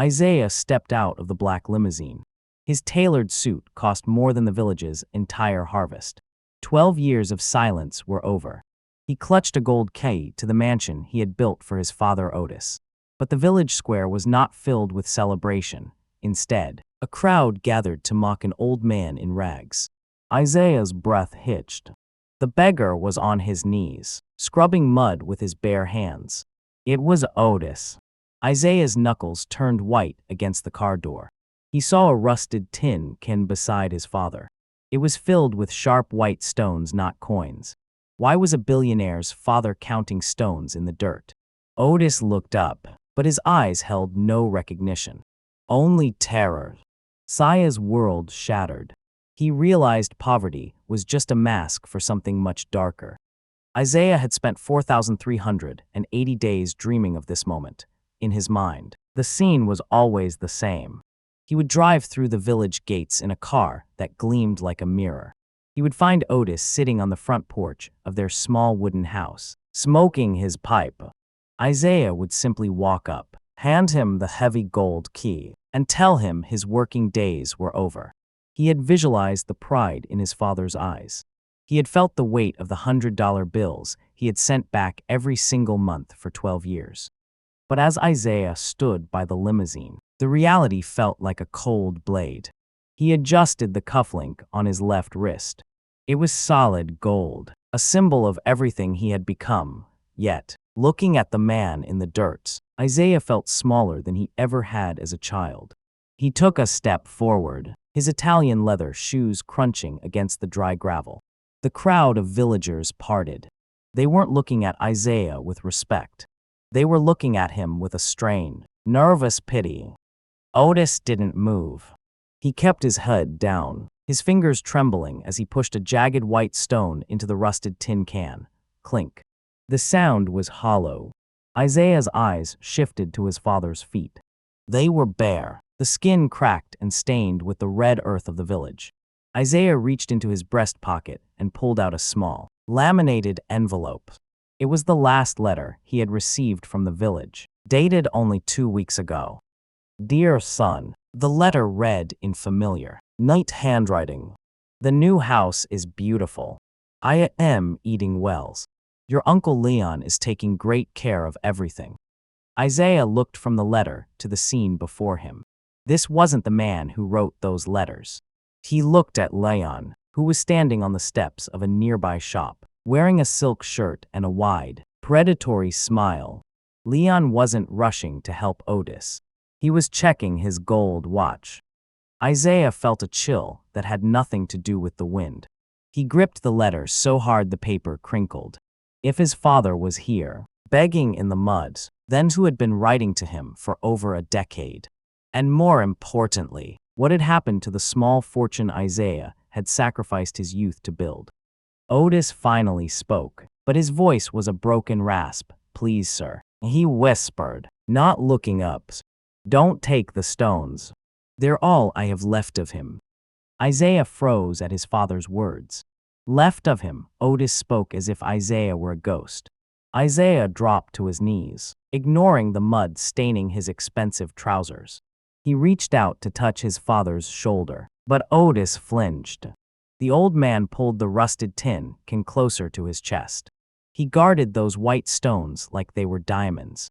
Isaiah stepped out of the black limousine. His tailored suit cost more than the village's entire harvest. 12 years of silence were over. He clutched a gold key to the mansion he had built for his father Otis. But the village square was not filled with celebration. Instead, a crowd gathered to mock an old man in rags. Isaiah's breath hitched. The beggar was on his knees, scrubbing mud with his bare hands. It was Otis. Isaiah's knuckles turned white against the car door. He saw a rusted tin can beside his father. It was filled with sharp white stones, not coins. Why was a billionaire's father counting stones in the dirt? Otis looked up, but his eyes held no recognition. Only terror. Isaiah's world shattered. He realized poverty was just a mask for something much darker. Isaiah had spent 4,380 days dreaming of this moment. In his mind, the scene was always the same. He would drive through the village gates in a car that gleamed like a mirror. He would find Otis sitting on the front porch of their small wooden house, smoking his pipe. Isaiah would simply walk up, hand him the heavy gold key, and tell him his working days were over. He had visualized the pride in his father's eyes. He had felt the weight of the $100 bills he had sent back every single month for 12 years. But as Isaiah stood by the limousine, the reality felt like a cold blade. He adjusted the cufflink on his left wrist. It was solid gold, a symbol of everything he had become. Yet, looking at the man in the dirt, Isaiah felt smaller than he ever had as a child. He took a step forward, his Italian leather shoes crunching against the dry gravel. The crowd of villagers parted. They weren't looking at Isaiah with respect. They were looking at him with a strained, nervous pity. Otis didn't move. He kept his head down, his fingers trembling as he pushed a jagged white stone into the rusted tin can. Clink. The sound was hollow. Isaiah's eyes shifted to his father's feet. They were bare, the skin cracked and stained with the red earth of the village. Isaiah reached into his breast pocket and pulled out a small, laminated envelope. It was the last letter he had received from the village, dated only 2 weeks ago. Dear son, the letter read in familiar, night handwriting. The new house is beautiful. I am eating well. Your Uncle Leon is taking great care of everything. Isaiah looked from the letter to the scene before him. This wasn't the man who wrote those letters. He looked at Leon, who was standing on the steps of a nearby shop, wearing a silk shirt and a wide, predatory smile. Leon wasn't rushing to help Otis. He was checking his gold watch. Isaiah felt a chill that had nothing to do with the wind. He gripped the letter so hard the paper crinkled. If his father was here, begging in the mud, then who had been writing to him for over a decade? And more importantly, what had happened to the small fortune Isaiah had sacrificed his youth to build? Otis finally spoke, but his voice was a broken rasp. Please, sir, he whispered, not looking up. Don't take the stones. They're all I have left of him. Isaiah froze at his father's words. Left of him, Otis spoke as if Isaiah were a ghost. Isaiah dropped to his knees, ignoring the mud staining his expensive trousers. He reached out to touch his father's shoulder, but Otis flinched. The old man pulled the rusted tin can closer to his chest. He guarded those white stones like they were diamonds.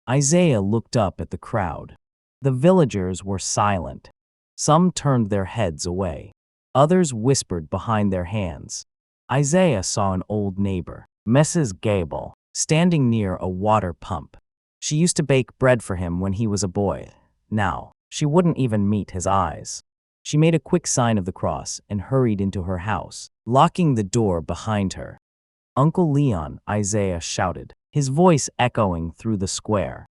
Isaiah looked up at the crowd. The villagers were silent. Some turned their heads away. Others whispered behind their hands. Isaiah saw an old neighbor, Mrs. Gable, standing near a water pump. She used to bake bread for him when he was a boy. Now, she wouldn't even meet his eyes. She made a quick sign of the cross and hurried into her house, locking the door behind her. Uncle Leon, Isaiah shouted, his voice echoing through the square.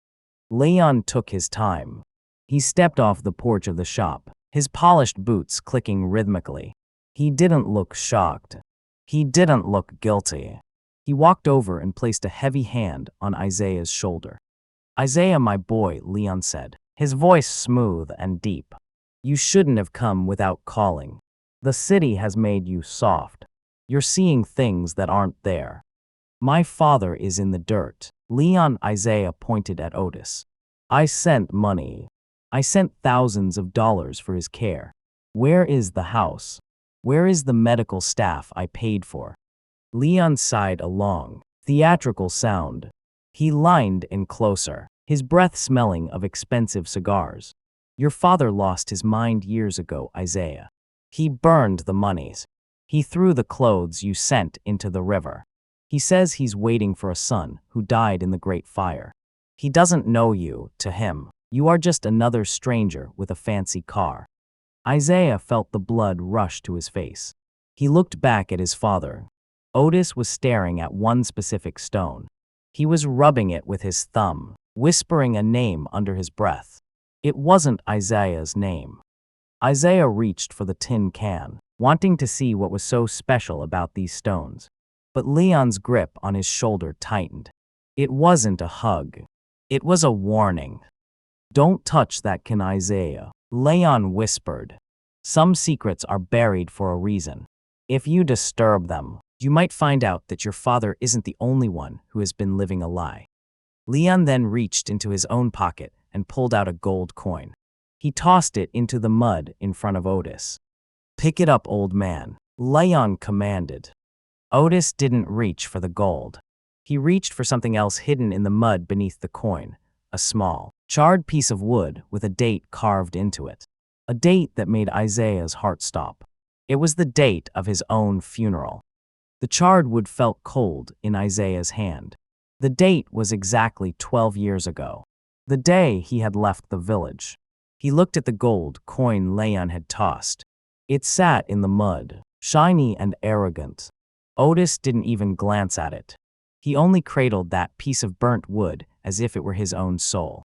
Leon took his time. He stepped off the porch of the shop, his polished boots clicking rhythmically. He didn't look shocked. He didn't look guilty. He walked over and placed a heavy hand on Isaiah's shoulder. Isaiah, my boy, Leon said, his voice smooth and deep. You shouldn't have come without calling. The city has made you soft. You're seeing things that aren't there. My father is in the dirt. Leon, Isaiah pointed at Otis. I sent money. I sent thousands of dollars for his care. Where is the house? Where is the medical staff I paid for? Leon sighed a long, theatrical sound. He leaned in closer, his breath smelling of expensive cigars. Your father lost his mind years ago, Isaiah. He burned the monies. He threw the clothes you sent into the river. He says he's waiting for a son who died in the Great Fire. He doesn't know you. To him, you are just another stranger with a fancy car. Isaiah felt the blood rush to his face. He looked back at his father. Otis was staring at one specific stone. He was rubbing it with his thumb, whispering a name under his breath. It wasn't Isaiah's name. Isaiah reached for the tin can, wanting to see what was so special about these stones. But Leon's grip on his shoulder tightened. It wasn't a hug. It was a warning. Don't touch that can, Isaiah, Leon whispered. Some secrets are buried for a reason. If you disturb them, you might find out that your father isn't the only one who has been living a lie. Leon then reached into his own pocket and pulled out a gold coin. He tossed it into the mud in front of Otis. Pick it up, old man, Leon commanded. Otis didn't reach for the gold. He reached for something else hidden in the mud beneath the coin, a small, charred piece of wood with a date carved into it. A date that made Isaiah's heart stop. It was the date of his own funeral. The charred wood felt cold in Isaiah's hand. The date was exactly 12 years ago, the day he had left the village. He looked at the gold coin Leon had tossed. It sat in the mud, shiny and arrogant. Otis didn't even glance at it. He only cradled that piece of burnt wood as if it were his own soul.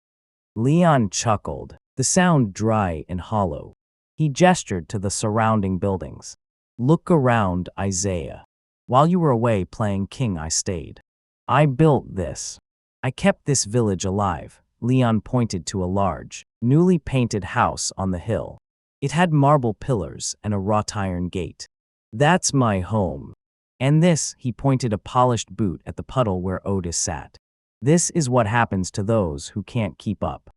Leon chuckled, the sound dry and hollow. He gestured to the surrounding buildings. Look around, Isaiah. While you were away playing king, I stayed. I built this. I kept this village alive. Leon pointed to a large, newly painted house on the hill. It had marble pillars and a wrought iron gate. That's my home. And this, he pointed a polished boot at the puddle where Otis sat. This is what happens to those who can't keep up.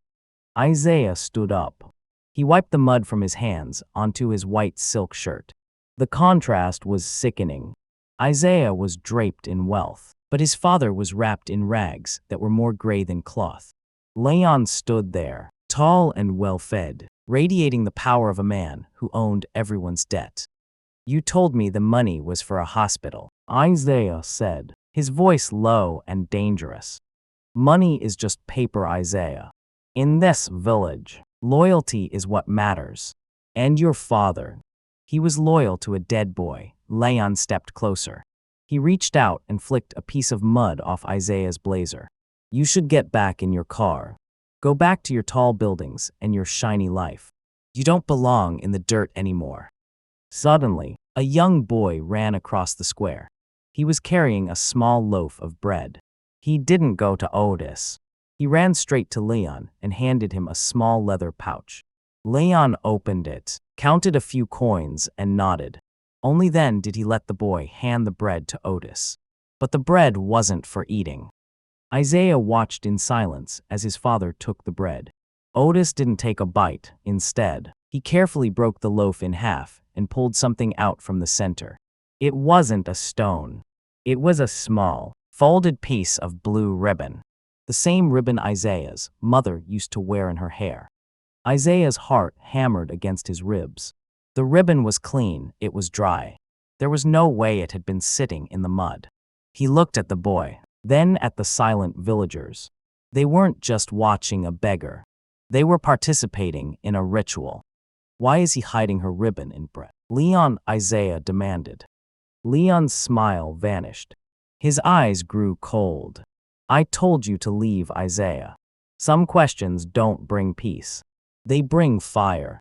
Isaiah stood up. He wiped the mud from his hands onto his white silk shirt. The contrast was sickening. Isaiah was draped in wealth, but his father was wrapped in rags that were more gray than cloth. Leon stood there, tall and well-fed, radiating the power of a man who owned everyone's debt. You told me the money was for a hospital, Isaiah said, his voice low and dangerous. Money is just paper, Isaiah. In this village, loyalty is what matters. And your father. He was loyal to a dead boy. Leon stepped closer. He reached out and flicked a piece of mud off Isaiah's blazer. You should get back in your car. Go back to your tall buildings and your shiny life. You don't belong in the dirt anymore. Suddenly, a young boy ran across the square. He was carrying a small loaf of bread. He didn't go to Otis. He ran straight to Leon and handed him a small leather pouch. Leon opened it, counted a few coins, and nodded. Only then did he let the boy hand the bread to Otis. But the bread wasn't for eating. Isaiah watched in silence as his father took the bread. Otis didn't take a bite. Instead, he carefully broke the loaf in half and pulled something out from the center. It wasn't a stone. It was a small, folded piece of blue ribbon. The same ribbon Isaiah's mother used to wear in her hair. Isaiah's heart hammered against his ribs. The ribbon was clean, it was dry. There was no way it had been sitting in the mud. He looked at the boy, then at the silent villagers. They weren't just watching a beggar. They were participating in a ritual. Why is he hiding her ribbon in bread? Leon, Isaiah demanded. Leon's smile vanished. His eyes grew cold. I told you to leave, Isaiah. Some questions don't bring peace. They bring fire.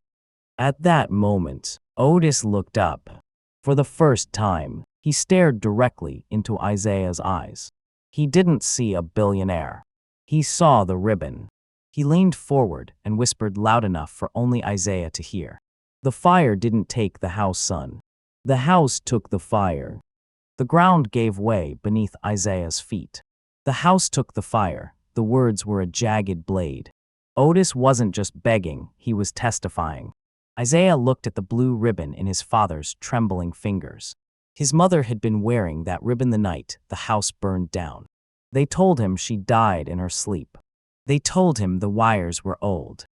At that moment, Otis looked up. For the first time, he stared directly into Isaiah's eyes. He didn't see a billionaire. He saw the ribbon. He leaned forward and whispered loud enough for only Isaiah to hear. The fire didn't take the house, son. The house took the fire. The ground gave way beneath Isaiah's feet. The house took the fire. The words were a jagged blade. Otis wasn't just begging, he was testifying. Isaiah looked at the blue ribbon in his father's trembling fingers. His mother had been wearing that ribbon the night the house burned down. They told him she died in her sleep. They told him the wires were old.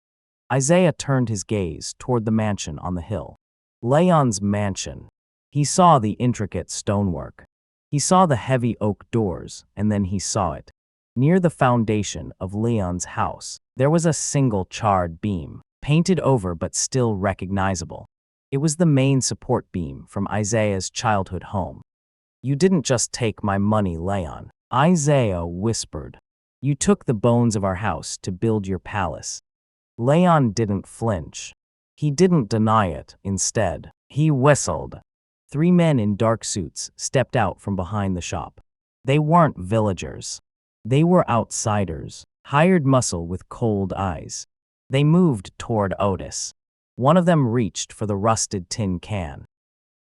Isaiah turned his gaze toward the mansion on the hill. Leon's mansion. He saw the intricate stonework. He saw the heavy oak doors, and then he saw it. Near the foundation of Leon's house, there was a single charred beam, painted over but still recognizable. It was the main support beam from Isaiah's childhood home. "You didn't just take my money, Leon," Isaiah whispered. "You took the bones of our house to build your palace." Leon didn't flinch. He didn't deny it. Instead, he whistled. 3 men in dark suits stepped out from behind the shop. They weren't villagers. They were outsiders, hired muscle with cold eyes. They moved toward Otis. One of them reached for the rusted tin can.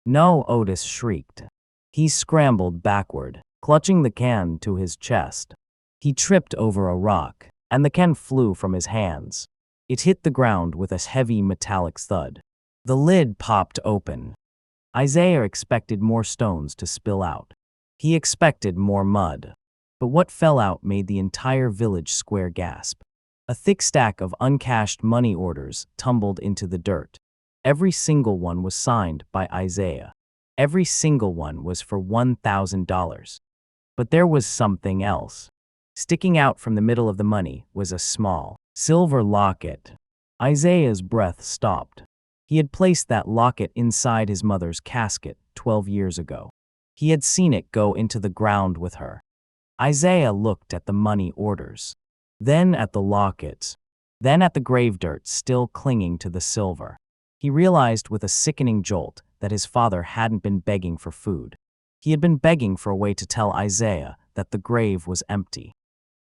"No!" Otis shrieked. He scrambled backward, clutching the can to his chest. He tripped over a rock, and the can flew from his hands. It hit the ground with a heavy metallic thud. The lid popped open. Isaiah expected more stones to spill out. He expected more mud. But what fell out made the entire village square gasp. A thick stack of uncashed money orders tumbled into the dirt. Every single one was signed by Isaiah. Every single one was for $1,000. But there was something else. Sticking out from the middle of the money was a small, silver locket. Isaiah's breath stopped. He had placed that locket inside his mother's casket 12 years ago. He had seen it go into the ground with her. Isaiah looked at the money orders, then at the locket, then at the grave dirt still clinging to the silver. He realized with a sickening jolt that his father hadn't been begging for food. He had been begging for a way to tell Isaiah that the grave was empty.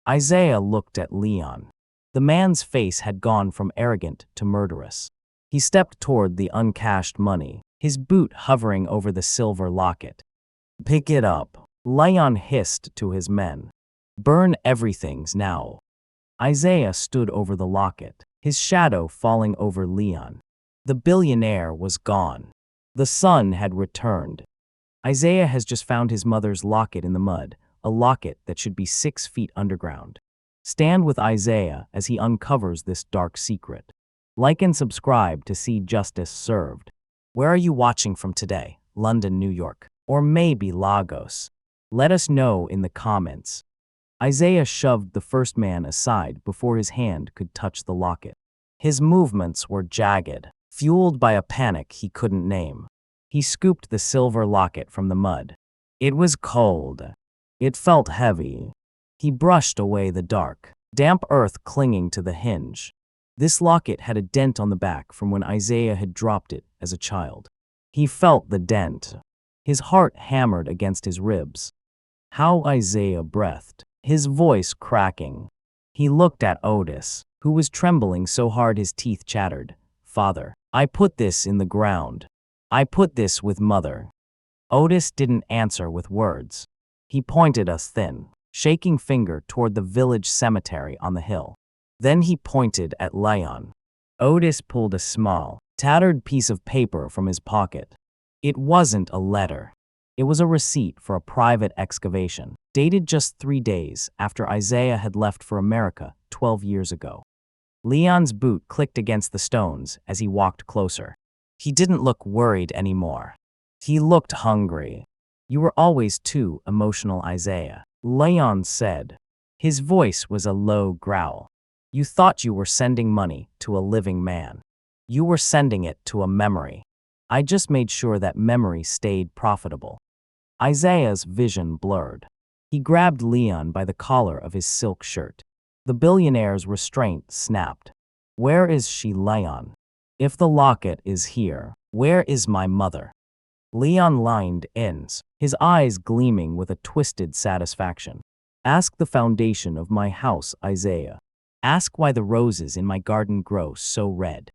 Isaiah looked at Leon. The man's face had gone from arrogant to murderous. He stepped toward the uncashed money, his boot hovering over the silver locket. "Pick it up," Leon hissed to his men. "Burn everything's now." Isaiah stood over the locket, his shadow falling over Leon. The billionaire was gone. The sun had returned. Isaiah has just found his mother's locket in the mud, a locket that should be 6 feet underground. Stand with Isaiah as he uncovers this dark secret. Like and subscribe to see justice served. Where are you watching from today? London, New York, or maybe Lagos? Let us know in the comments. Isaiah shoved the first man aside before his hand could touch the locket. His movements were jagged, fueled by a panic he couldn't name. He scooped the silver locket from the mud. It was cold. It felt heavy. He brushed away the dark, damp earth clinging to the hinge. This locket had a dent on the back from when Isaiah had dropped it as a child. He felt the dent. His heart hammered against his ribs. How Isaiah breathed, his voice cracking. He looked at Otis, who was trembling so hard his teeth chattered. "Father, I put this in the ground. I put this with Mother." Otis didn't answer with words. He pointed a thin, shaking finger toward the village cemetery on the hill. Then he pointed at Leon. Otis pulled a small, tattered piece of paper from his pocket. It wasn't a letter. It was a receipt for a private excavation, dated just 3 days after Isaiah had left for America 12 years ago. Leon's boot clicked against the stones as he walked closer. He didn't look worried anymore. He looked hungry. "You were always too emotional, Isaiah," Leon said. His voice was a low growl. "You thought you were sending money to a living man. You were sending it to a memory. I just made sure that memory stayed profitable." Isaiah's vision blurred. He grabbed Leon by the collar of his silk shirt. The billionaire's restraint snapped. "Where is she, Leon? If the locket is here, where is my mother?" Leon lined ends, his eyes gleaming with a twisted satisfaction. "Ask the foundation of my house, Isaiah. Ask why the roses in my garden grow so red."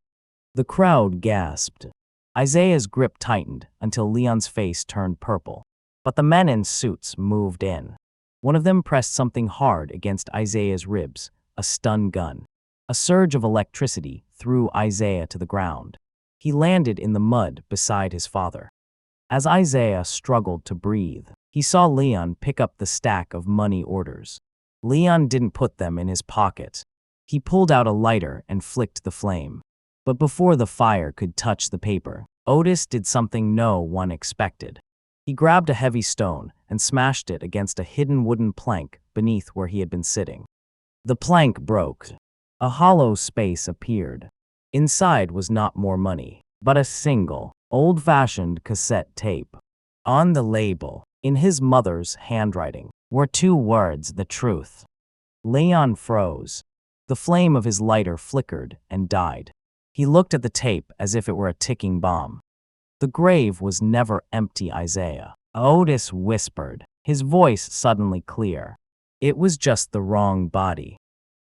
The crowd gasped. Isaiah's grip tightened until Leon's face turned purple. But the men in suits moved in. One of them pressed something hard against Isaiah's ribs, a stun gun. A surge of electricity threw Isaiah to the ground. He landed in the mud beside his father. As Isaiah struggled to breathe, he saw Leon pick up the stack of money orders. Leon didn't put them in his pocket. He pulled out a lighter and flicked the flame. But before the fire could touch the paper, Otis did something no one expected. He grabbed a heavy stone and smashed it against a hidden wooden plank beneath where he had been sitting. The plank broke. A hollow space appeared. Inside was not more money, but a single, old-fashioned cassette tape. On the label, in his mother's handwriting, were 2 words: the truth. Leon froze. The flame of his lighter flickered and died. He looked at the tape as if it were a ticking bomb. The grave was never empty, Isaiah. Otis whispered, his voice suddenly clear. It was just the wrong body.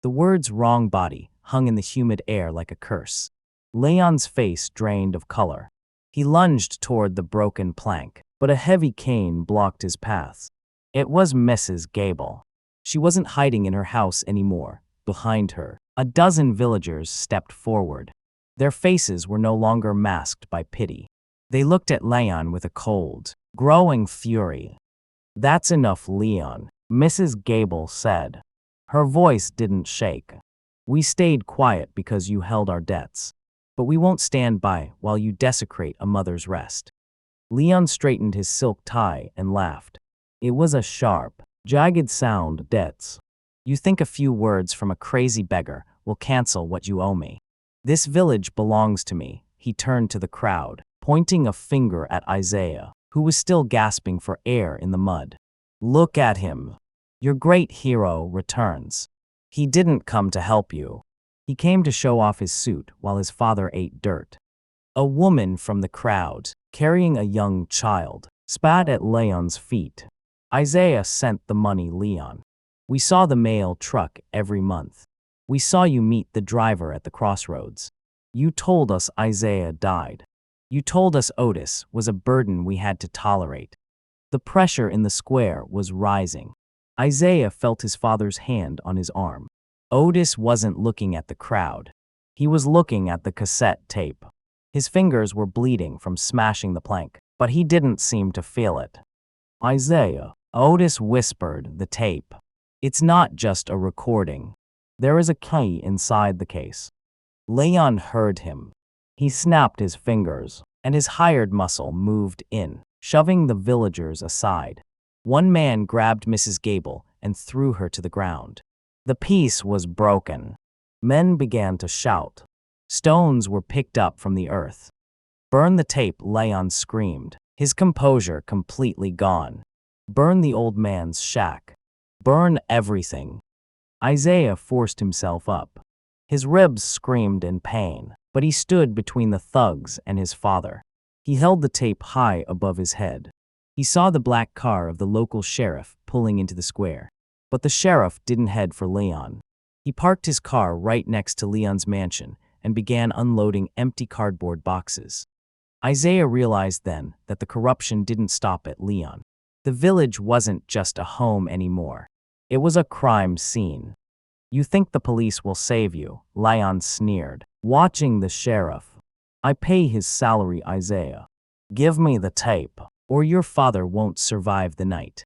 The words "wrong body" hung in the humid air like a curse. Leon's face drained of color. He lunged toward the broken plank, but a heavy cane blocked his path. It was Mrs. Gable. She wasn't hiding in her house anymore. Behind her, a dozen villagers stepped forward. Their faces were no longer masked by pity. They looked at Leon with a cold, growing fury. "That's enough, Leon," Mrs. Gable said. Her voice didn't shake. "We stayed quiet because you held our debts. But we won't stand by while you desecrate a mother's rest." Leon straightened his silk tie and laughed. It was a sharp, jagged sound. "Debts. You think a few words from a crazy beggar will cancel what you owe me? This village belongs to me." He turned to the crowd, pointing a finger at Isaiah, who was still gasping for air in the mud. "Look at him. Your great hero returns. He didn't come to help you. He came to show off his suit while his father ate dirt." A woman from the crowd, carrying a young child, spat at Leon's feet. "Isaiah sent the money, Leon. We saw the mail truck every month. We saw you meet the driver at the crossroads. You told us Isaiah died. You told us Otis was a burden we had to tolerate." The pressure in the square was rising. Isaiah felt his father's hand on his arm. Otis wasn't looking at the crowd. He was looking at the cassette tape. His fingers were bleeding from smashing the plank, but he didn't seem to feel it. "Isaiah," Otis whispered, "the tape. It's not just a recording. There is a key inside the case." Leon heard him. He snapped his fingers, and his hired muscle moved in, shoving the villagers aside. One man grabbed Mrs. Gable and threw her to the ground. The piece was broken. Men began to shout. Stones were picked up from the earth. "Burn the tape," Leon screamed, his composure completely gone. "Burn the old man's shack. Burn everything." Isaiah forced himself up. His ribs screamed in pain, but he stood between the thugs and his father. He held the tape high above his head. He saw the black car of the local sheriff pulling into the square. But the sheriff didn't head for Leon. He parked his car right next to Leon's mansion and began unloading empty cardboard boxes. Isaiah realized then that the corruption didn't stop at Leon. The village wasn't just a home anymore. It was a crime scene. "You think the police will save you?" Leon sneered, watching the sheriff. "I pay his salary, Isaiah. Give me the tape, or your father won't survive the night."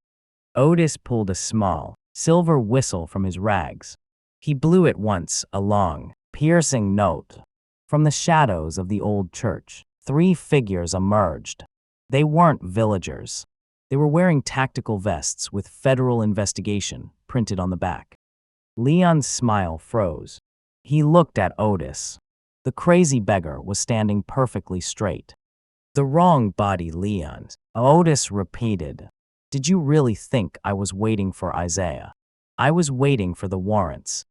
Otis pulled a small, silver whistle from his rags. He blew it once, a long, piercing note. From the shadows of the old church, 3 figures emerged. They weren't villagers. They were wearing tactical vests with "Federal Investigation" printed on the back. Leon's smile froze. He looked at Otis. The crazy beggar was standing perfectly straight. "The wrong body, Leon," Otis repeated. "Did you really think I was waiting for Isaiah? I was waiting for the warrants."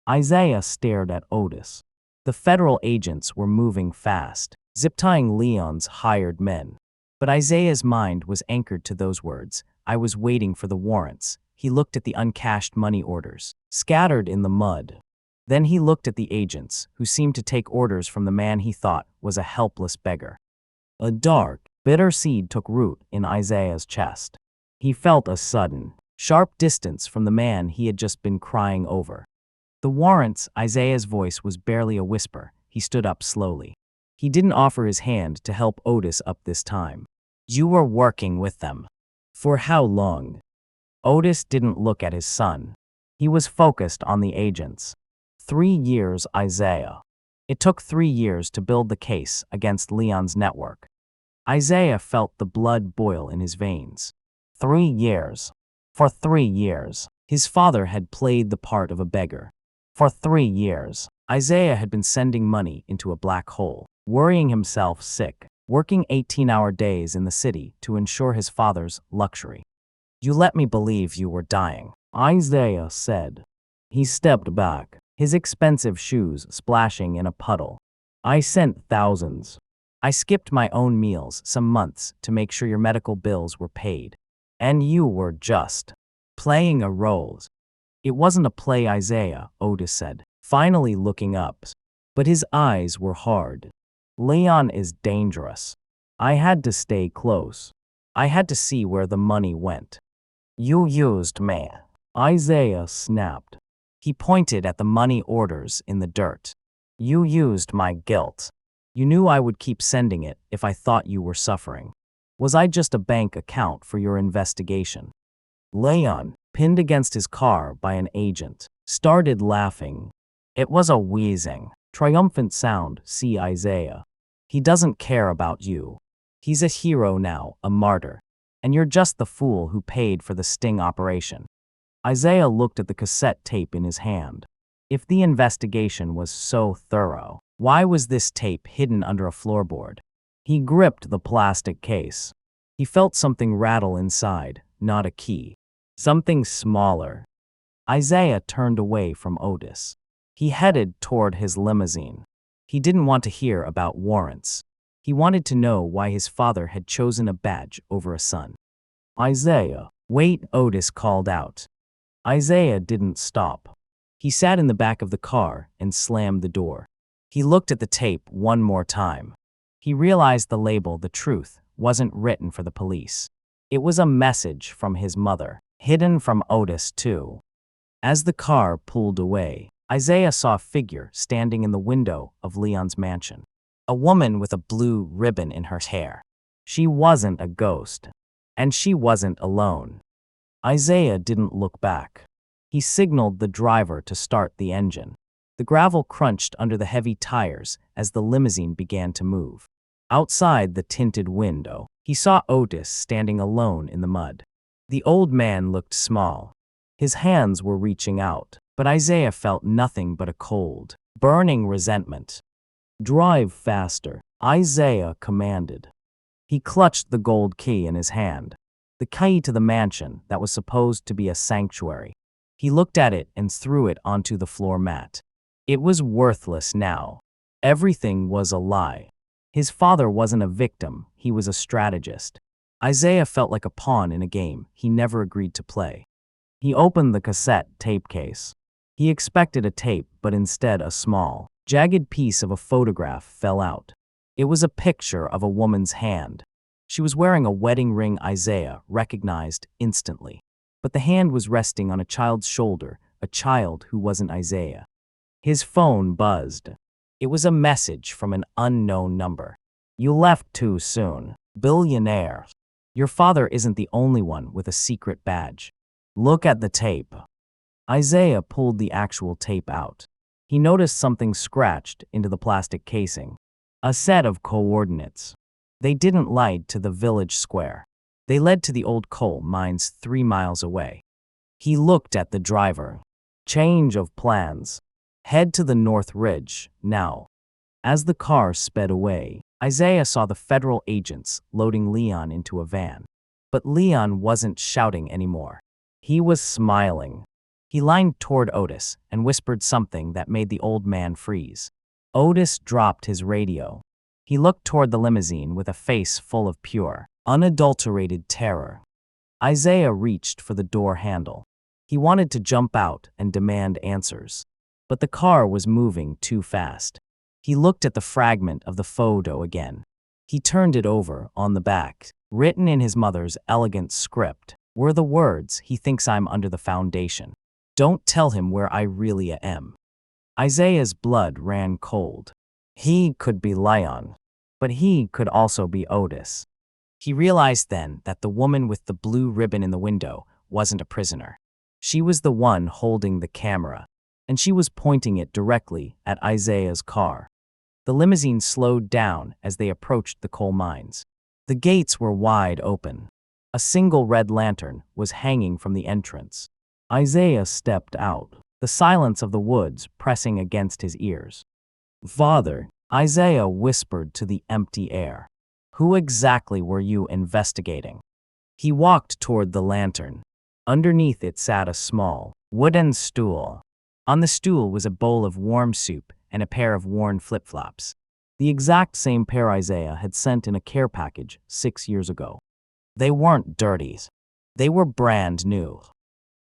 Isaiah stared at Otis. The federal agents were moving fast, zip-tying Leon's hired men. But Isaiah's mind was anchored to those words, "I was waiting for the warrants." He looked at the uncashed money orders, scattered in the mud. Then he looked at the agents, who seemed to take orders from the man he thought was a helpless beggar. A dark, bitter seed took root in Isaiah's chest. He felt a sudden, sharp distance from the man he had just been crying over. The warrants, Isaiah's voice was barely a whisper. He stood up slowly. He didn't offer his hand to help Otis up this time. You were working with them. For how long? Otis didn't look at his son. He was focused on the agents. 3 years, Isaiah. It took 3 years to build the case against Leon's network. Isaiah felt the blood boil in his veins. 3 years. For 3 years, his father had played the part of a beggar. For 3 years, Isaiah had been sending money into a black hole, worrying himself sick, working 18-hour days in the city to ensure his father's luxury. You let me believe you were dying, Isaiah said. He stepped back, his expensive shoes splashing in a puddle. I sent thousands. I skipped my own meals some months to make sure your medical bills were paid. And you were just playing a role. It wasn't a play, Isaiah, Otis said, finally looking up. But his eyes were hard. Leon is dangerous. I had to stay close. I had to see where the money went. You used me, Isaiah snapped. He pointed at the money orders in the dirt. You used my guilt. You knew I would keep sending it if I thought you were suffering. Was I just a bank account for your investigation? Leon, pinned against his car by an agent, started laughing. It was a wheezing, triumphant sound, see Isaiah. He doesn't care about you. He's a hero now, a martyr. And you're just the fool who paid for the sting operation. Isaiah looked at the cassette tape in his hand. If the investigation was so thorough, why was this tape hidden under a floorboard? He gripped the plastic case. He felt something rattle inside, not a key. Something smaller. Isaiah turned away from Otis. He headed toward his limousine. He didn't want to hear about warrants. He wanted to know why his father had chosen a badge over a son. Isaiah, wait, Otis called out. Isaiah didn't stop. He sat in the back of the car and slammed the door. He looked at the tape one more time. He realized the label, The Truth, wasn't written for the police. It was a message from his mother, hidden from Otis too. As the car pulled away, Isaiah saw a figure standing in the window of Leon's mansion. A woman with a blue ribbon in her hair. She wasn't a ghost. And she wasn't alone. Isaiah didn't look back. He signaled the driver to start the engine. The gravel crunched under the heavy tires as the limousine began to move. Outside the tinted window, he saw Otis standing alone in the mud. The old man looked small. His hands were reaching out, but Isaiah felt nothing but a cold, burning resentment. Drive faster, Isaiah commanded. He clutched the gold key in his hand, the key to the mansion that was supposed to be a sanctuary. He looked at it and threw it onto the floor mat. It was worthless now. Everything was a lie. His father wasn't a victim, he was a strategist. Isaiah felt like a pawn in a game he never agreed to play. He opened the cassette tape case. He expected a tape, but instead a small, jagged piece of a photograph fell out. It was a picture of a woman's hand. She was wearing a wedding ring Isaiah recognized instantly. But the hand was resting on a child's shoulder, a child who wasn't Isaiah. His phone buzzed. It was a message from an unknown number. You left too soon, Billionaire. Your father isn't the only one with a secret badge. Look at the tape. Isaiah pulled the actual tape out. He noticed something scratched into the plastic casing. A set of coordinates. They didn't lead to the village square. They led to the old coal mines 3 miles away. He looked at the driver. Change of plans. Head to the North Ridge, now. As the car sped away, Isaiah saw the federal agents loading Leon into a van. But Leon wasn't shouting anymore. He was smiling. He leaned toward Otis and whispered something that made the old man freeze. Otis dropped his radio. He looked toward the limousine with a face full of pure, unadulterated terror. Isaiah reached for the door handle. He wanted to jump out and demand answers. But the car was moving too fast. He looked at the fragment of the photo again. He turned it over. On the back, written in his mother's elegant script, were the words, "He thinks I'm under the foundation." Don't tell him where I really am. Isaiah's blood ran cold. He could be Leon, but he could also be Otis. He realized then that the woman with the blue ribbon in the window wasn't a prisoner. She was the one holding the camera, and she was pointing it directly at Isaiah's car. The limousine slowed down as they approached the coal mines. The gates were wide open. A single red lantern was hanging from the entrance. Isaiah stepped out, the silence of the woods pressing against his ears. "Father," Isaiah whispered to the empty air. "Who exactly were you investigating?" He walked toward the lantern. Underneath it sat a small, wooden stool. On the stool was a bowl of warm soup and a pair of worn flip-flops. The exact same pair Isaiah had sent in a care package 6 years ago. They weren't dirty. They were brand new.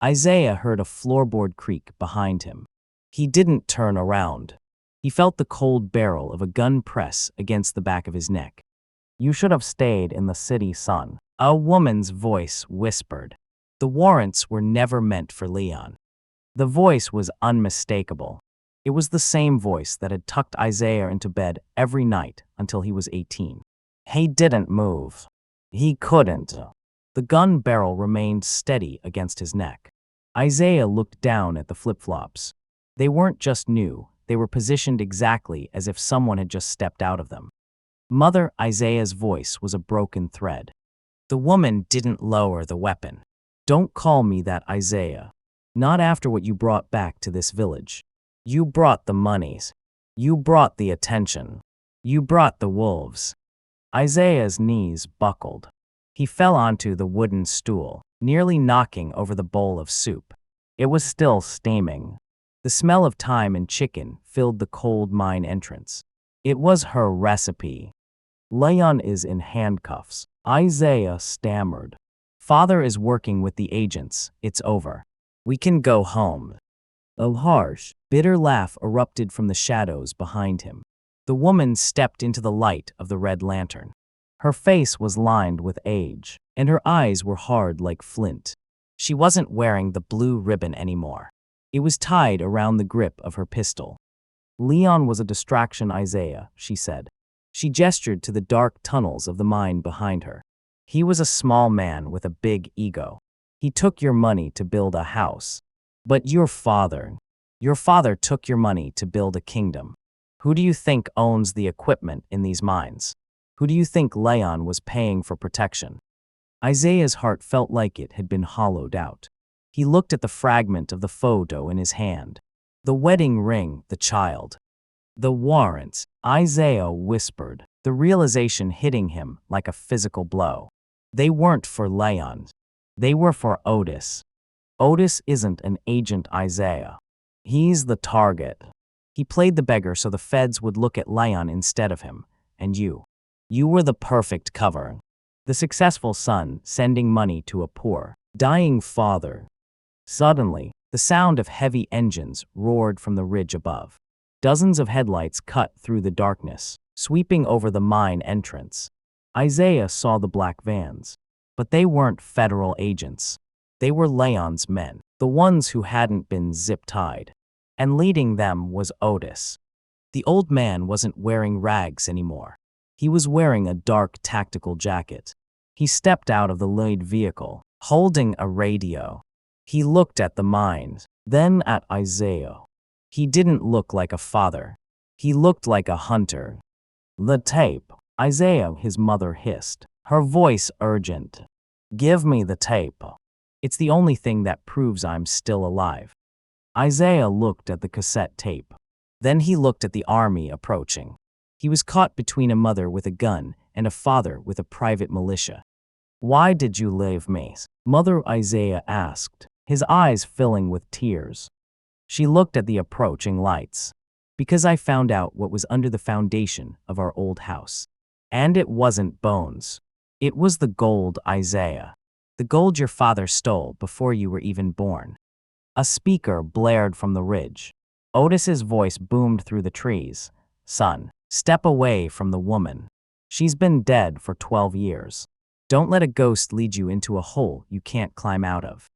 Isaiah heard a floorboard creak behind him. He didn't turn around. He felt the cold barrel of a gun press against the back of his neck. "You should have stayed in the city, son," a woman's voice whispered. The warrants were never meant for Leon. The voice was unmistakable. It was the same voice that had tucked Isaiah into bed every night until he was 18. He didn't move. He couldn't. The gun barrel remained steady against his neck. Isaiah looked down at the flip-flops. They weren't just new, they were positioned exactly as if someone had just stepped out of them. Mother Isaiah's voice was a broken thread. The woman didn't lower the weapon. "Don't call me that, Isaiah. Not after what you brought back to this village. You brought the monies. You brought the attention. You brought the wolves." Isaiah's knees buckled. He fell onto the wooden stool, nearly knocking over the bowl of soup. It was still steaming. The smell of thyme and chicken filled the cold mine entrance. It was her recipe. "Leon is in handcuffs," Isaiah stammered. "Father is working with the agents. It's over. We can go home." A harsh, bitter laugh erupted from the shadows behind him. The woman stepped into the light of the red lantern. Her face was lined with age, and her eyes were hard like flint. She wasn't wearing the blue ribbon anymore. It was tied around the grip of her pistol. "Leon was a distraction, Isaiah," she said. She gestured to the dark tunnels of the mine behind her. "He was a small man with a big ego. He took your money to build a house. But your father took your money to build a kingdom. Who do you think owns the equipment in these mines? Who do you think Leon was paying for protection?" Isaiah's heart felt like it had been hollowed out. He looked at the fragment of the photo in his hand. The wedding ring, the child. "The warrants," Isaiah whispered, the realization hitting him like a physical blow. "They weren't for Leon. They were for Otis. Otis isn't an agent, Isaiah. He's the target." He played the beggar so the feds would look at Leon instead of him. "And you were the perfect cover. The successful son sending money to a poor, dying father." Suddenly, the sound of heavy engines roared from the ridge above. Dozens of headlights cut through the darkness, sweeping over the mine entrance. Isaiah saw the black vans, but they weren't federal agents. They were Leon's men, the ones who hadn't been zip-tied. And leading them was Otis. The old man wasn't wearing rags anymore. He was wearing a dark tactical jacket. He stepped out of the lead vehicle, holding a radio. He looked at the mines, then at Isaiah. He didn't look like a father. He looked like a hunter. "The tape," Isaiah, his mother hissed, her voice urgent. "Give me the tape. It's the only thing that proves I'm still alive." Isaiah looked at the cassette tape. Then he looked at the army approaching. He was caught between a mother with a gun and a father with a private militia. "Why did you leave me?" Mother Isaiah asked, his eyes filling with tears. She looked at the approaching lights. "Because I found out what was under the foundation of our old house. And it wasn't bones. It was the gold, Isaiah. The gold your father stole before you were even born." A speaker blared from the ridge. Otis's voice boomed through the trees. "Son, step away from the woman. She's been dead for 12 years. Don't let a ghost lead you into a hole you can't climb out of."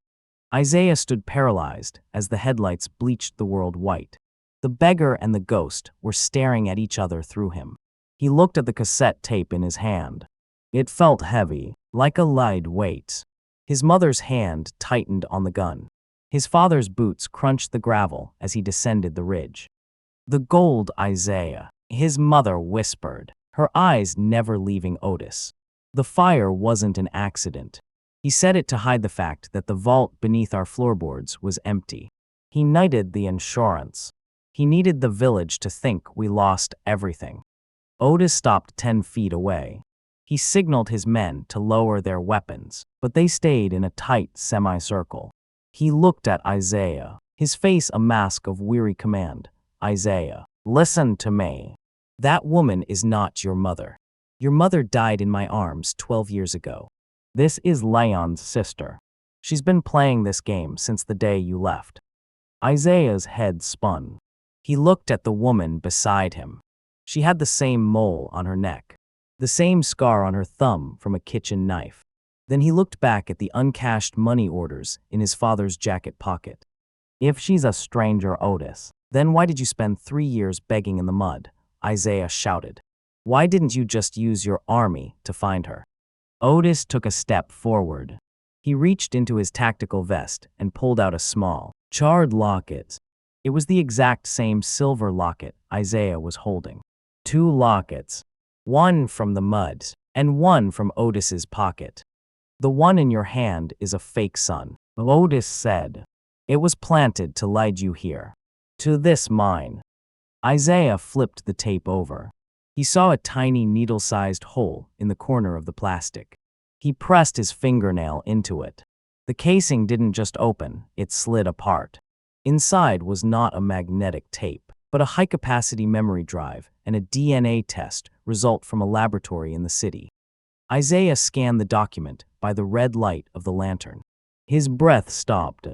Isaiah stood paralyzed as the headlights bleached the world white. The beggar and the ghost were staring at each other through him. He looked at the cassette tape in his hand. It felt heavy, like a light weight. His mother's hand tightened on the gun. His father's boots crunched the gravel as he descended the ridge. The gold, Isaiah, his mother whispered, her eyes never leaving Otis. The fire wasn't an accident. He said it to hide the fact that the vault beneath our floorboards was empty. He needed the insurance. He needed the village to think we lost everything. Otis stopped 10 feet away. He signaled his men to lower their weapons, but they stayed in a tight semicircle. He looked at Isaiah, his face a mask of weary command. Isaiah, listen to me. That woman is not your mother. Your mother died in my arms 12 years ago. This is Leon's sister. She's been playing this game since the day you left. Isaiah's head spun. He looked at the woman beside him. She had the same mole on her neck, the same scar on her thumb from a kitchen knife. Then he looked back at the uncashed money orders in his father's jacket pocket. If she's a stranger, Otis, then why did you spend 3 years begging in the mud? Isaiah shouted. Why didn't you just use your army to find her? Otis took a step forward. He reached into his tactical vest and pulled out a small, charred locket. It was the exact same silver locket Isaiah was holding. 2 lockets, one from the mud and one from Otis's pocket. The one in your hand is a fake son, Otis said. It was planted to lead you here, to this mine. Isaiah flipped the tape over. He saw a tiny needle-sized hole in the corner of the plastic. He pressed his fingernail into it. The casing didn't just open, it slid apart. Inside was not a magnetic tape, but a high-capacity memory drive and a DNA test result from a laboratory in the city. Isaiah scanned the document by the red light of the lantern. His breath stopped.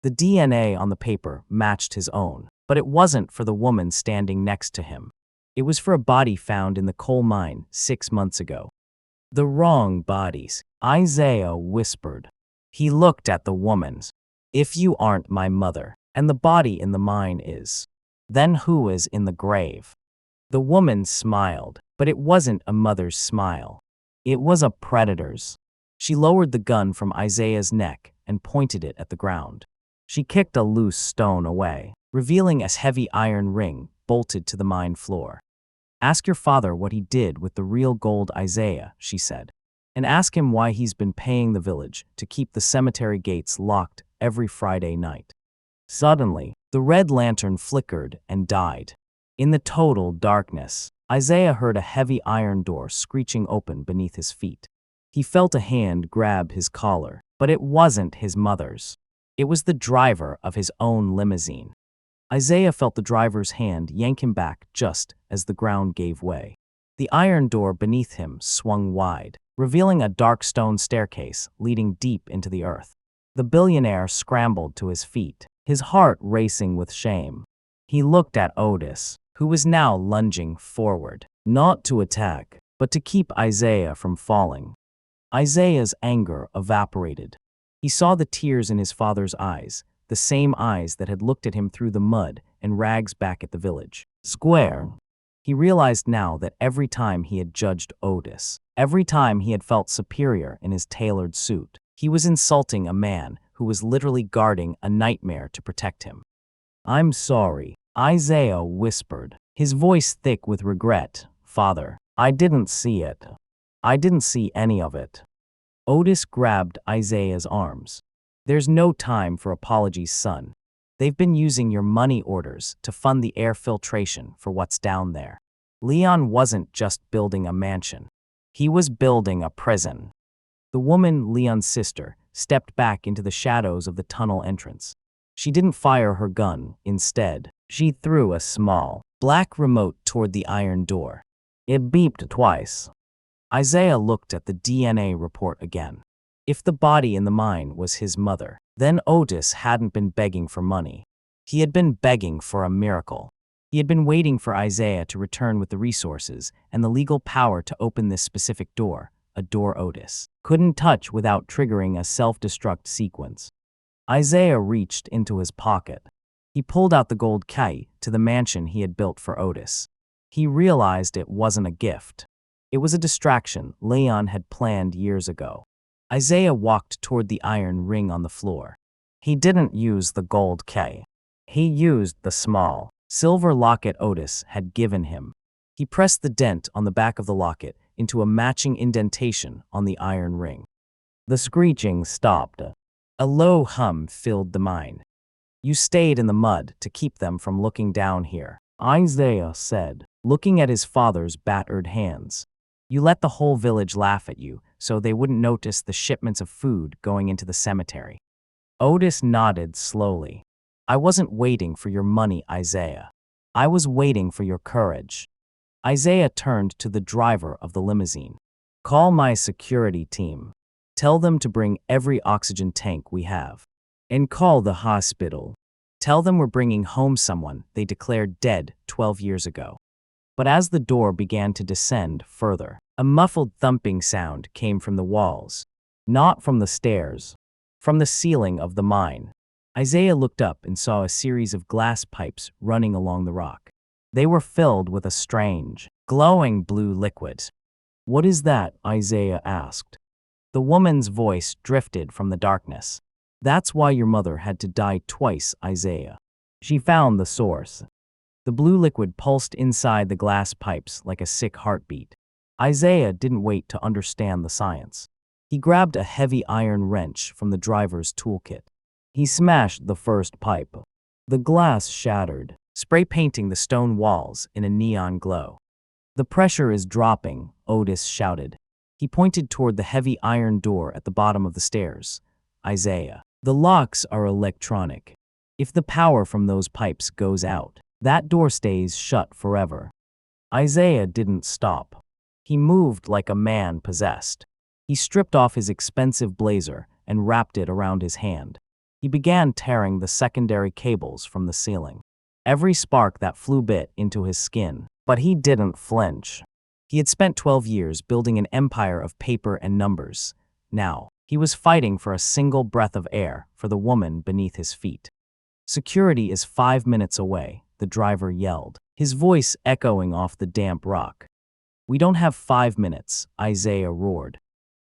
The DNA on the paper matched his own, but it wasn't for the woman standing next to him. It was for a body found in the coal mine 6 months ago. The wrong bodies, Isaiah whispered. He looked at the woman's. If you aren't my mother, and the body in the mine is, then who is in the grave? The woman smiled, but it wasn't a mother's smile. It was a predator's. She lowered the gun from Isaiah's neck and pointed it at the ground. She kicked a loose stone away, revealing a heavy iron ring bolted to the mine floor. Ask your father what he did with the real gold, Isaiah, she said, and ask him why he's been paying the village to keep the cemetery gates locked every Friday night. Suddenly, the red lantern flickered and died. In the total darkness, Isaiah heard a heavy iron door screeching open beneath his feet. He felt a hand grab his collar, but it wasn't his mother's. It was the driver of his own limousine. Isaiah felt the driver's hand yank him back just as the ground gave way. The iron door beneath him swung wide, revealing a dark stone staircase leading deep into the earth. The billionaire scrambled to his feet, his heart racing with shame. He looked at Otis, who was now lunging forward, not to attack, but to keep Isaiah from falling. Isaiah's anger evaporated. He saw the tears in his father's eyes, the same eyes that had looked at him through the mud and rags back at the village square. He realized now that every time he had judged Otis, every time he had felt superior in his tailored suit, he was insulting a man who was literally guarding a nightmare to protect him. I'm sorry, Isaiah whispered, his voice thick with regret. Father, I didn't see it. I didn't see any of it. Otis grabbed Isaiah's arms. There's no time for apologies, son. They've been using your money orders to fund the air filtration for what's down there. Leon wasn't just building a mansion. He was building a prison. The woman, Leon's sister, stepped back into the shadows of the tunnel entrance. She didn't fire her gun. Instead, she threw a small, black remote toward the iron door. It beeped twice. Isaiah looked at the DNA report again. If the body in the mine was his mother, then Otis hadn't been begging for money. He had been begging for a miracle. He had been waiting for Isaiah to return with the resources and the legal power to open this specific door, a door Otis couldn't touch without triggering a self-destruct sequence. Isaiah reached into his pocket. He pulled out the gold key to the mansion he had built for Otis. He realized it wasn't a gift. It was a distraction Leon had planned years ago. Isaiah walked toward the iron ring on the floor. He didn't use the gold key. He used the small, silver locket Otis had given him. He pressed the dent on the back of the locket into a matching indentation on the iron ring. The screeching stopped. A low hum filled the mine. "You stayed in the mud to keep them from looking down here," Isaiah said, looking at his father's battered hands. "You let the whole village laugh at you so they wouldn't notice the shipments of food going into the cemetery." Otis nodded slowly. "I wasn't waiting for your money, Isaiah. I was waiting for your courage." Isaiah turned to the driver of the limousine. "Call my security team. Tell them to bring every oxygen tank we have. And call the hospital. Tell them we're bringing home someone they declared dead 12 years ago." But as the door began to descend further, a muffled thumping sound came from the walls. Not from the stairs. From the ceiling of the mine. Isaiah looked up and saw a series of glass pipes running along the rock. They were filled with a strange, glowing blue liquid. "What is that?" Isaiah asked. The woman's voice drifted from the darkness. "That's why your mother had to die twice, Isaiah. She found the source." The blue liquid pulsed inside the glass pipes like a sick heartbeat. Isaiah didn't wait to understand the science. He grabbed a heavy iron wrench from the driver's toolkit. He smashed the first pipe. The glass shattered, spray painting the stone walls in a neon glow. "The pressure is dropping," Otis shouted. He pointed toward the heavy iron door at the bottom of the stairs. "Isaiah, the locks are electronic. If the power from those pipes goes out, that door stays shut forever." Isaiah didn't stop. He moved like a man possessed. He stripped off his expensive blazer and wrapped it around his hand. He began tearing the secondary cables from the ceiling. Every spark that flew bit into his skin, but he didn't flinch. He had spent 12 years building an empire of paper and numbers. Now, he was fighting for a single breath of air for the woman beneath his feet. "Security is 5 minutes away," the driver yelled, his voice echoing off the damp rock. "We don't have 5 minutes," Isaiah roared.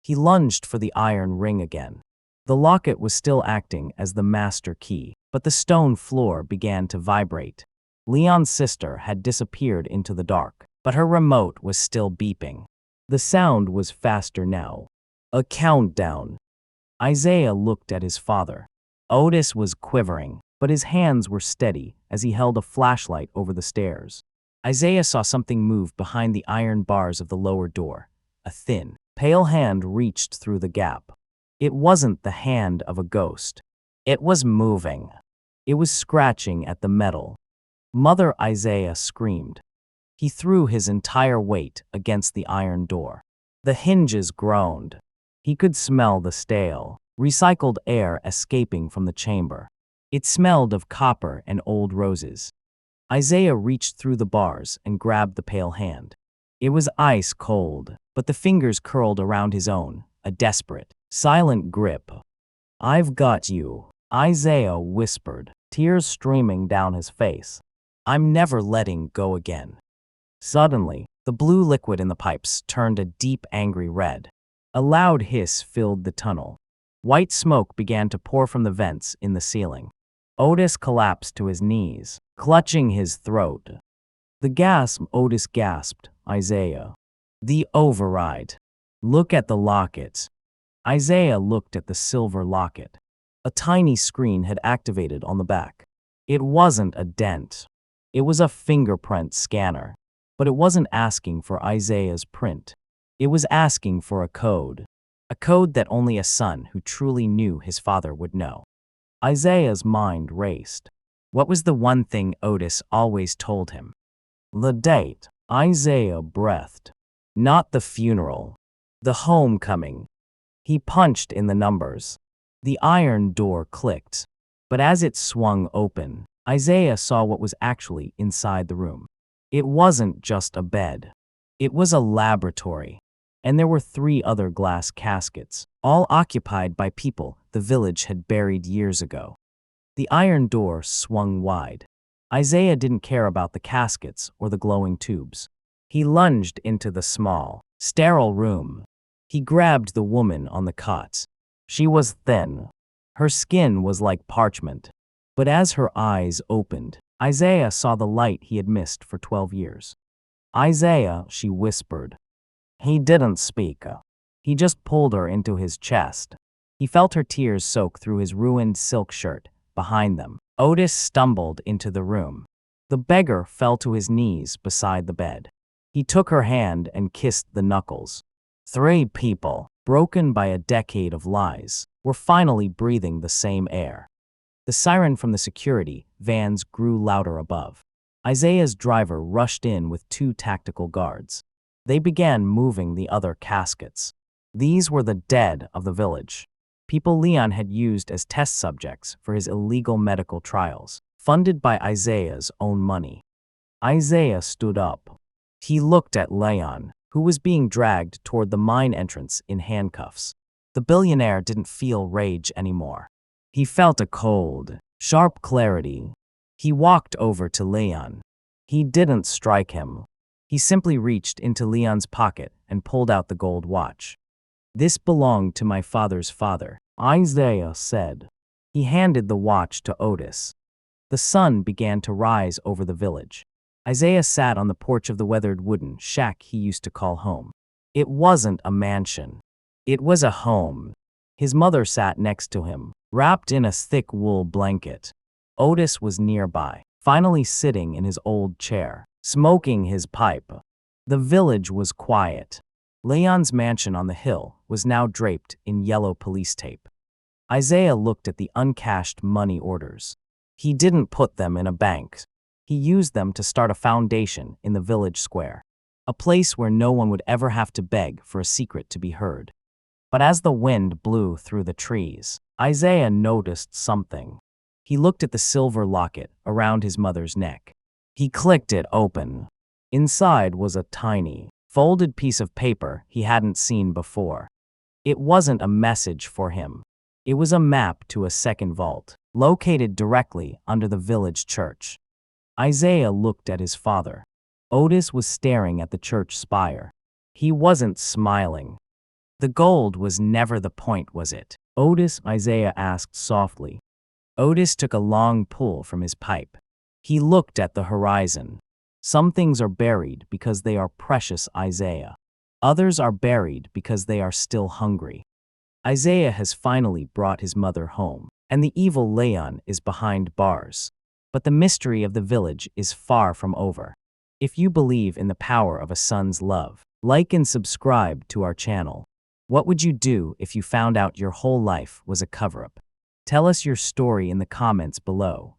He lunged for the iron ring again. The locket was still acting as the master key, but the stone floor began to vibrate. Leon's sister had disappeared into the dark, but her remote was still beeping. The sound was faster now. A countdown. Isaiah looked at his father. Otis was quivering, but his hands were steady as he held a flashlight over the stairs. Isaiah saw something move behind the iron bars of the lower door. A thin, pale hand reached through the gap. It wasn't the hand of a ghost. It was moving. It was scratching at the metal. Mother, Isaiah screamed. He threw his entire weight against the iron door. The hinges groaned. He could smell the stale, recycled air escaping from the chamber. It smelled of copper and old roses. Isaiah reached through the bars and grabbed the pale hand. It was ice cold, but the fingers curled around his own, a desperate, silent grip. "I've got you," Isaiah whispered, tears streaming down his face. "I'm never letting go again." Suddenly, the blue liquid in the pipes turned a deep, angry red. A loud hiss filled the tunnel. White smoke began to pour from the vents in the ceiling. Otis collapsed to his knees, clutching his throat. "The gas," Otis gasped. "Isaiah. The override. Look at the locket." Isaiah looked at the silver locket. A tiny screen had activated on the back. It wasn't a dent. It was a fingerprint scanner. But it wasn't asking for Isaiah's print. It was asking for a code that only a son who truly knew his father would know. Isaiah's mind raced. What was the one thing Otis always told him? The date. Isaiah breathed. Not the funeral. The homecoming. He punched in the numbers. The iron door clicked. But as it swung open, Isaiah saw what was actually inside the room. It wasn't just a bed. It was a laboratory. and there were 3 other glass caskets, all occupied by people the village had buried years ago. The iron door swung wide. Isaiah didn't care about the caskets or the glowing tubes. He lunged into the small, sterile room. He grabbed the woman on the cot. She was thin. Her skin was like parchment. But as her eyes opened, Isaiah saw the light he had missed for 12 years. "Isaiah," she whispered. He didn't speak. He just pulled her into his chest. He felt her tears soak through his ruined silk shirt. Behind them, Otis stumbled into the room. The beggar fell to his knees beside the bed. He took her hand and kissed the knuckles. 3 people, broken by a decade of lies, were finally breathing the same air. The siren from the security vans grew louder above. Isaiah's driver rushed in with 2 tactical guards. They began moving the other caskets. These were the dead of the village. People Leon had used as test subjects for his illegal medical trials, funded by Isaiah's own money. Isaiah stood up. He looked at Leon, who was being dragged toward the mine entrance in handcuffs. The billionaire didn't feel rage anymore. He felt a cold, sharp clarity. He walked over to Leon. He didn't strike him. He simply reached into Leon's pocket and pulled out the gold watch. "This belonged to my father's father," Isaiah said. He handed the watch to Otis. The sun began to rise over the village. Isaiah sat on the porch of the weathered wooden shack he used to call home. It wasn't a mansion. It was a home. His mother sat next to him, wrapped in a thick wool blanket. Otis was nearby, finally sitting in his old chair, smoking his pipe. The village was quiet. Leon's mansion on the hill was now draped in yellow police tape. Isaiah looked at the uncashed money orders. He didn't put them in a bank. He used them to start a foundation in the village square, a place where no one would ever have to beg for a secret to be heard. But as the wind blew through the trees, Isaiah noticed something. He looked at the silver locket around his mother's neck. He clicked it open. Inside was a tiny, folded piece of paper he hadn't seen before. It wasn't a message for him. It was a map to a second vault, located directly under the village church. Isaiah looked at his father. Otis was staring at the church spire. He wasn't smiling. "The gold was never the point, was it, Otis?" Isaiah asked softly. Otis took a long pull from his pipe. He looked at the horizon. "Some things are buried because they are precious, Isaiah. Others are buried because they are still hungry." Isaiah has finally brought his mother home, and the evil Leon is behind bars. But the mystery of the village is far from over. If you believe in the power of a son's love, like and subscribe to our channel. What would you do if you found out your whole life was a cover-up? Tell us your story in the comments below.